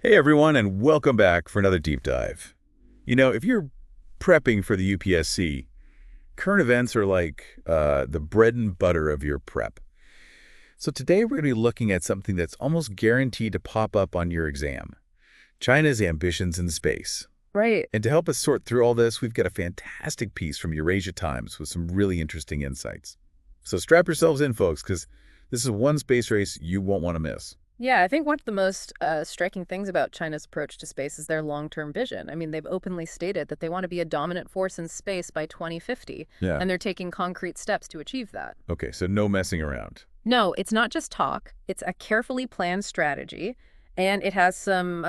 Hey everyone, and welcome back for another deep dive. If you're prepping for the UPSC, current events are like the bread and butter of your prep. So today we're going to be looking at something that's almost guaranteed to pop up on your exam: China's ambitions in space. Right. And to help us sort through all this, we've got a fantastic piece from Eurasia Times with some really interesting insights. So strap yourselves in, folks, because this is one space race you won't want to miss. Yeah, I think one of the most striking things about China's approach to space is their long-term vision. I mean, they've openly stated that they want to be a dominant force in space by 2050, Yeah. and they're taking concrete steps to achieve that. Okay, so no messing around. No, it's not just talk. It's a carefully planned strategy, and it has some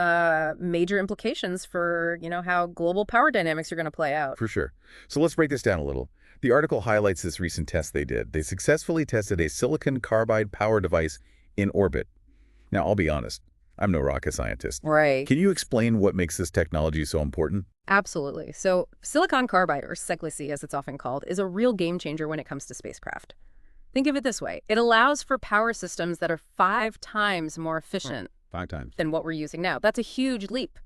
major implications for, how global power dynamics are going to play out. For sure. So let's break this down a little. The article highlights this recent test they did. They successfully tested a silicon carbide power device in orbit. Now, I'll be honest, I'm no rocket scientist. Right. Can you explain what makes this technology so important? Absolutely. So silicon carbide, or SiC as it's often called, is a real game changer when it comes to spacecraft. Think of it this way. It allows for power systems that are 5 times more efficient 5 times. than what we're using now. That's a huge leap.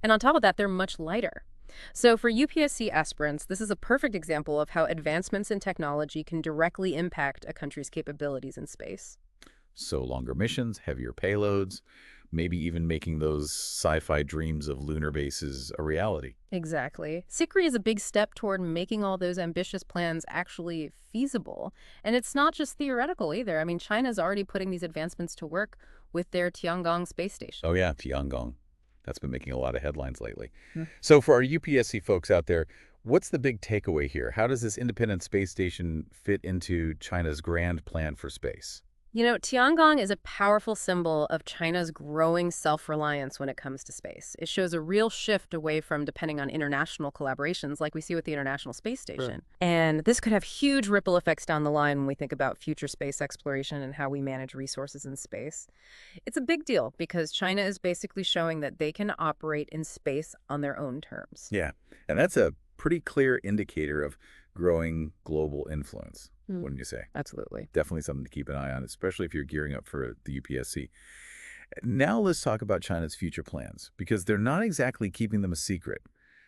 And on top of that, they're much lighter. So for UPSC aspirants, this is a perfect example of how advancements in technology can directly impact a country's capabilities in space. So longer missions, heavier payloads, maybe even making those sci-fi dreams of lunar bases a reality. Exactly. SiC is a big step toward making all those ambitious plans actually feasible. And it's not just theoretical either. I mean, China's already putting these advancements to work with their Tiangong space station. Oh yeah, Tiangong. That's been making a lot of headlines lately. Hmm. So for our UPSC folks out there, what's the big takeaway here? How does this independent space station fit into China's grand plan for space? Tiangong is a powerful symbol of China's growing self-reliance when it comes to space. It shows a real shift away from depending on international collaborations like we see with the International Space Station. And this could have huge ripple effects down the line when we think about future space exploration and how we manage resources in space. It's a big deal because China is basically showing that they can operate in space on their own terms. Yeah, and that's a pretty clear indicator of growing global influence, wouldn't you say? Absolutely. Definitely something to keep an eye on, especially if you're gearing up for the UPSC. Now let's talk about China's future plans, because they're not exactly keeping them a secret.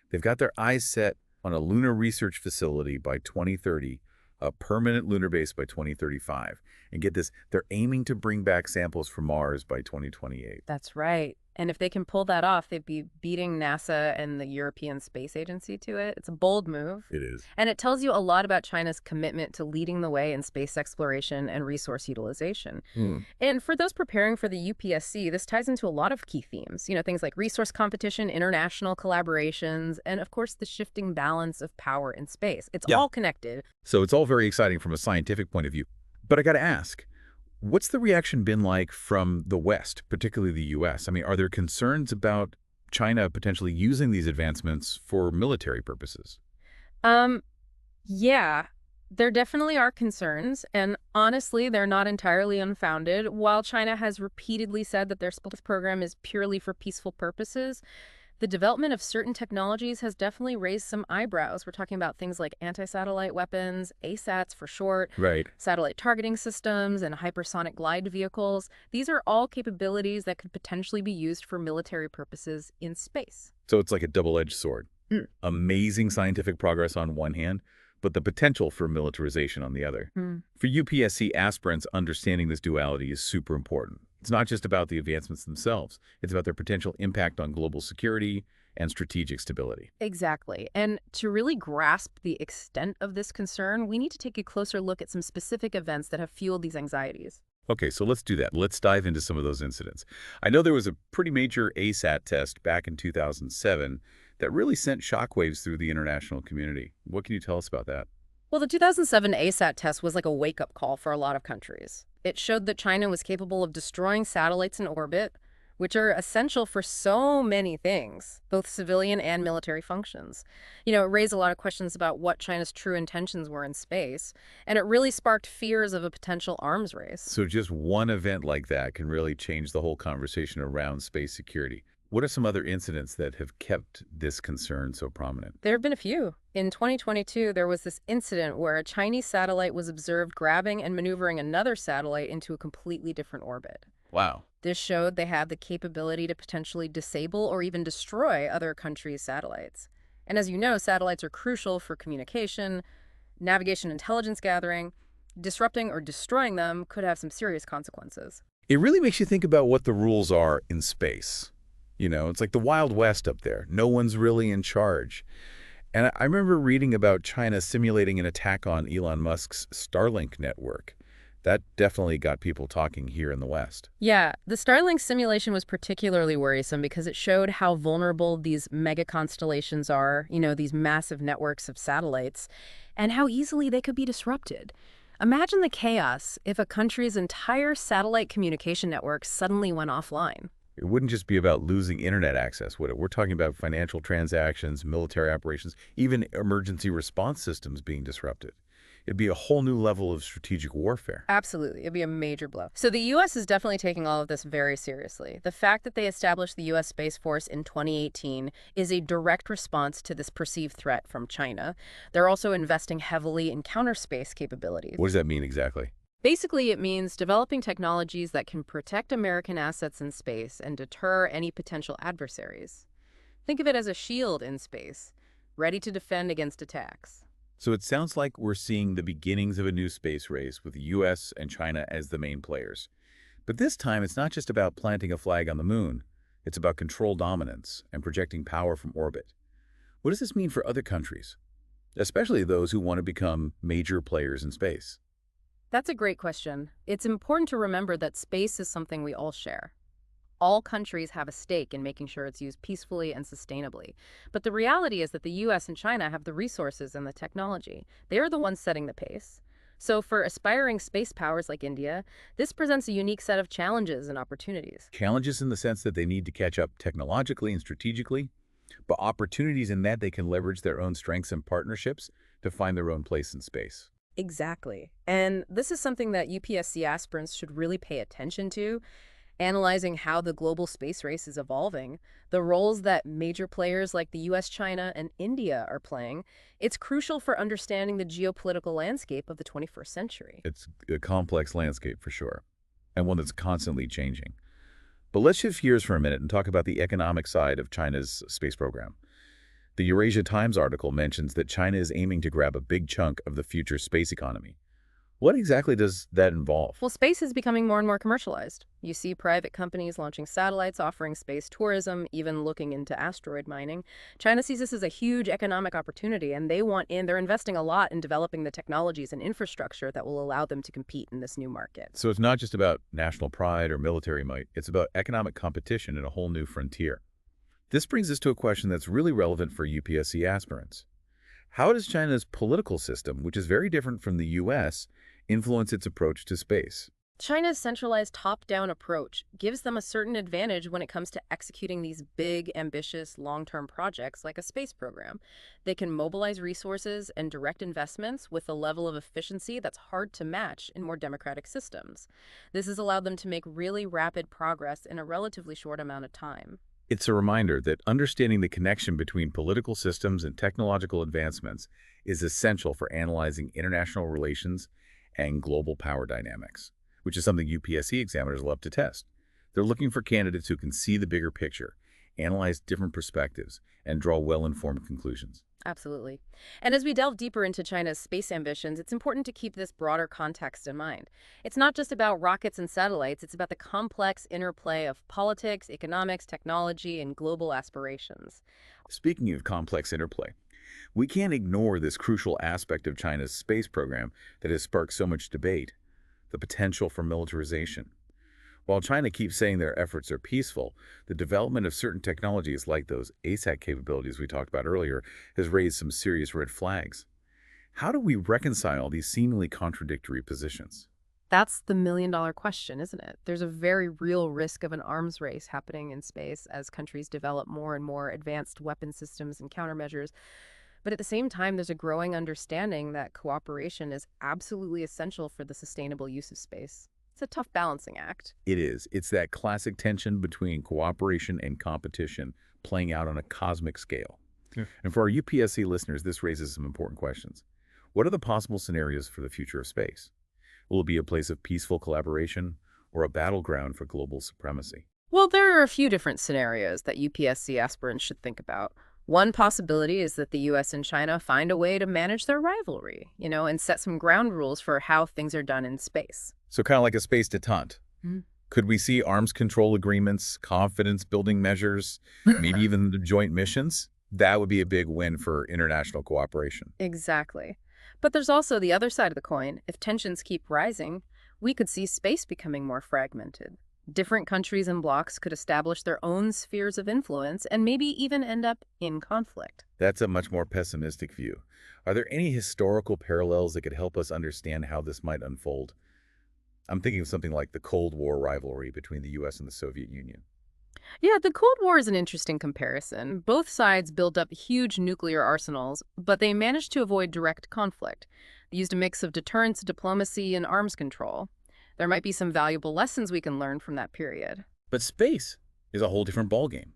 They've got their eyes set on a lunar research facility by 2030, a permanent lunar base by 2035. And get this, they're aiming to bring back samples from Mars by 2028. That's right. And if they can pull that off, they'd be beating NASA and the European Space Agency to it. It's a bold move. It is. And it tells you a lot about China's commitment to leading the way in space exploration and resource utilization. And for those preparing for the UPSC, this ties into a lot of key themes. Things like resource competition, international collaborations, and of course, the shifting balance of power in space. It's all connected. So it's all very exciting from a scientific point of view. But I got to ask, what's the reaction been like from the West, particularly the U.S.? I mean, are there concerns about China potentially using these advancements for military purposes? Yeah, there definitely are concerns, and honestly, they're not entirely unfounded. While China has repeatedly said that their space program is purely for peaceful purposes, the development of certain technologies has definitely raised some eyebrows. We're talking about things like anti-satellite weapons, ASATs for short, Right. satellite targeting systems, and hypersonic glide vehicles. These are all capabilities that could potentially be used for military purposes in space. So it's like a double-edged sword. Mm. Amazing scientific progress on one hand, but the potential for militarization on the other. For UPSC aspirants, understanding this duality is super important. It's not just about the advancements themselves. It's about their potential impact on global security and strategic stability. Exactly. And to really grasp the extent of this concern, we need to take a closer look at some specific events that have fueled these anxieties. Okay, so let's do that. Let's dive into some of those incidents. I know there was a pretty major ASAT test back in 2007 that really sent shockwaves through the international community. What can you tell us about that? Well, the 2007 ASAT test was like a wake-up call for a lot of countries. It showed that China was capable of destroying satellites in orbit, which are essential for so many things, both civilian and military functions. It raised a lot of questions about what China's true intentions were in space, and it really sparked fears of a potential arms race. So just one event like that can really change the whole conversation around space security. What are some other incidents that have kept this concern so prominent? There have been a few. In 2022, there was this incident where a Chinese satellite was observed grabbing and maneuvering another satellite into a completely different orbit. Wow. This showed they have the capability to potentially disable or even destroy other countries' satellites. And as you know, satellites are crucial for communication, navigation, intelligence gathering. Disrupting or destroying them could have some serious consequences. It really makes you think about what the rules are in space. It's like the Wild West up there. No one's really in charge. And I remember reading about China simulating an attack on Elon Musk's Starlink network. That definitely got people talking here in the West. Yeah, the Starlink simulation was particularly worrisome because it showed how vulnerable these mega constellations are, these massive networks of satellites, and how easily they could be disrupted. Imagine the chaos if a country's entire satellite communication network suddenly went offline. It wouldn't just be about losing internet access, would it? We're talking about financial transactions, military operations, even emergency response systems being disrupted. It'd be a whole new level of strategic warfare. Absolutely. It'd be a major blow. So the U.S. is definitely taking all of this very seriously. The fact that they established the U.S. Space Force in 2018 is a direct response to this perceived threat from China. They're also investing heavily in counter-space capabilities. What does that mean exactly? Basically, it means developing technologies that can protect American assets in space and deter any potential adversaries. Think of it as a shield in space, ready to defend against attacks. So it sounds like we're seeing the beginnings of a new space race with the U.S. and China as the main players. But this time, it's not just about planting a flag on the moon. It's about control dominance and projecting power from orbit. What does this mean for other countries, especially those who want to become major players in space? That's a great question. It's important to remember that space is something we all share. All countries have a stake in making sure it's used peacefully and sustainably. But the reality is that the US and China have the resources and the technology. They are the ones setting the pace. So for aspiring space powers like India, this presents a unique set of challenges and opportunities. Challenges in the sense that they need to catch up technologically and strategically, but opportunities in that they can leverage their own strengths and partnerships to find their own place in space. Exactly. And this is something that UPSC aspirants should really pay attention to, analyzing how the global space race is evolving, the roles that major players like the US, China, and India are playing. It's crucial for understanding the geopolitical landscape of the 21st century. It's a complex landscape for sure, and one that's constantly changing. But let's shift gears for a minute and talk about the economic side of China's space program. The Eurasia Times article mentions that China is aiming to grab a big chunk of the future space economy. What exactly does that involve? Well, space is becoming more and more commercialized. You see private companies launching satellites, offering space tourism, even looking into asteroid mining. China sees this as a huge economic opportunity, and they're investing a lot in developing the technologies and infrastructure that will allow them to compete in this new market. So it's not just about national pride or military might, it's about economic competition in a whole new frontier. This brings us to a question that's really relevant for UPSC aspirants. How does China's political system, which is very different from the U.S., influence its approach to space? China's centralized top-down approach gives them a certain advantage when it comes to executing these big, ambitious, long-term projects like a space program. They can mobilize resources and direct investments with a level of efficiency that's hard to match in more democratic systems. This has allowed them to make really rapid progress in a relatively short amount of time. It's a reminder that understanding the connection between political systems and technological advancements is essential for analyzing international relations and global power dynamics, which is something UPSC examiners love to test. They're looking for candidates who can see the bigger picture, analyze different perspectives, and draw well-informed conclusions. Absolutely. And as we delve deeper into China's space ambitions, it's important to keep this broader context in mind. It's not just about rockets and satellites, it's about the complex interplay of politics, economics, technology, and global aspirations. Speaking of complex interplay, we can't ignore this crucial aspect of China's space program that has sparked so much debate: the potential for militarization. While China keeps saying their efforts are peaceful, the development of certain technologies like those ASAT capabilities we talked about earlier has raised some serious red flags. How do we reconcile these seemingly contradictory positions? That's the million-dollar question, isn't it? There's a very real risk of an arms race happening in space as countries develop more and more advanced weapon systems and countermeasures. But at the same time, there's a growing understanding that cooperation is absolutely essential for the sustainable use of space. It's a tough balancing act. It is. It's that classic tension between cooperation and competition playing out on a cosmic scale. Yeah. And for our UPSC listeners, this raises some important questions. What are the possible scenarios for the future of space? Will it be a place of peaceful collaboration or a battleground for global supremacy? Well, there are a few different scenarios that UPSC aspirants should think about. One possibility is that the US and China find a way to manage their rivalry, and set some ground rules for how things are done in space. So kind of like a space detente. Could we see arms control agreements, confidence-building measures, maybe even the joint missions? That would be a big win for international cooperation. Exactly. But there's also the other side of the coin. If tensions keep rising, we could see space becoming more fragmented. Different countries and blocs could establish their own spheres of influence and maybe even end up in conflict. That's a much more pessimistic view. Are there any historical parallels that could help us understand how this might unfold? I'm thinking of something like the Cold War rivalry between the US and the Soviet Union. Yeah, the Cold War is an interesting comparison. Both sides built up huge nuclear arsenals, but they managed to avoid direct conflict. They used a mix of deterrence, diplomacy, and arms control. There might be some valuable lessons we can learn from that period. But space is a whole different ballgame.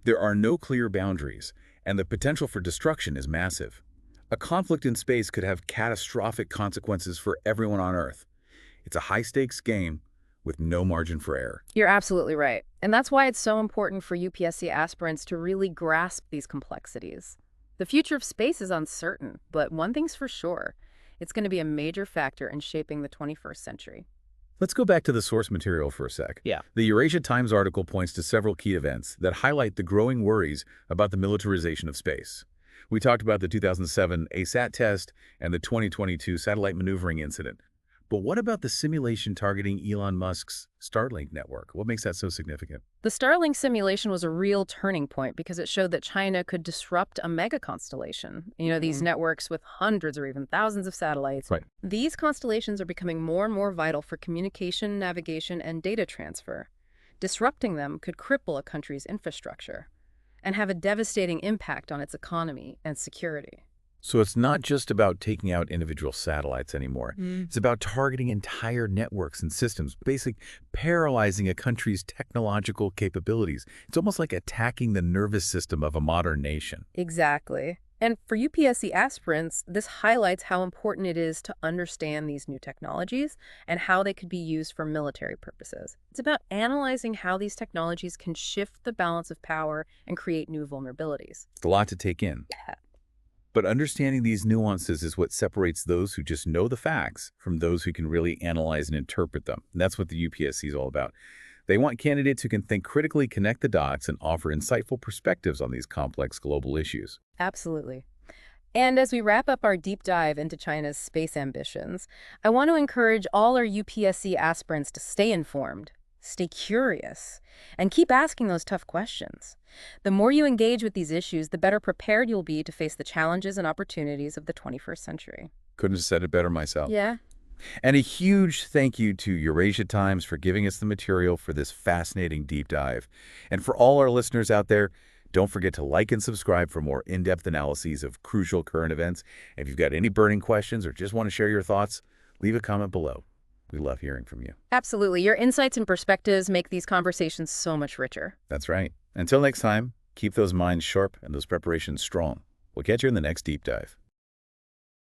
There are no clear boundaries, and the potential for destruction is massive. A conflict in space could have catastrophic consequences for everyone on Earth. It's a high-stakes game with no margin for error. You're absolutely right. And that's why it's so important for UPSC aspirants to really grasp these complexities. The future of space is uncertain, but one thing's for sure. It's going to be a major factor in shaping the 21st century. Let's go back to the source material for a sec. Yeah. The Eurasia Times article points to several key events that highlight the growing worries about the militarization of space. We talked about the 2007 ASAT test and the 2022 satellite maneuvering incident. But what about the simulation targeting Elon Musk's Starlink network? What makes that so significant? The Starlink simulation was a real turning point because it showed that China could disrupt a mega constellation. These networks with hundreds or even thousands of satellites. Right. These constellations are becoming more and more vital for communication, navigation, and data transfer. Disrupting them could cripple a country's infrastructure and have a devastating impact on its economy and security. So it's not just about taking out individual satellites anymore. It's about targeting entire networks and systems, basically paralyzing a country's technological capabilities. It's almost like attacking the nervous system of a modern nation. Exactly. And for UPSC aspirants, this highlights how important it is to understand these new technologies and how they could be used for military purposes. It's about analyzing how these technologies can shift the balance of power and create new vulnerabilities. It's a lot to take in. Yeah. But understanding these nuances is what separates those who just know the facts from those who can really analyze and interpret them. And that's what the UPSC is all about. They want candidates who can think critically, connect the dots, and offer insightful perspectives on these complex global issues. Absolutely. And as we wrap up our deep dive into China's space ambitions, I want to encourage all our UPSC aspirants to stay informed, stay curious, and keep asking those tough questions. The more you engage with these issues, the better prepared you'll be to face the challenges and opportunities of the 21st century. Couldn't have said it better myself. Yeah. And a huge thank you to Eurasia Times for giving us the material for this fascinating deep dive. And for all our listeners out there, don't forget to like and subscribe for more in-depth analyses of crucial current events. If you've got any burning questions or just want to share your thoughts, leave a comment below. We love hearing from you. Absolutely. Your insights and perspectives make these conversations so much richer. That's right. Until next time, keep those minds sharp and those preparations strong. We'll catch you in the next deep dive.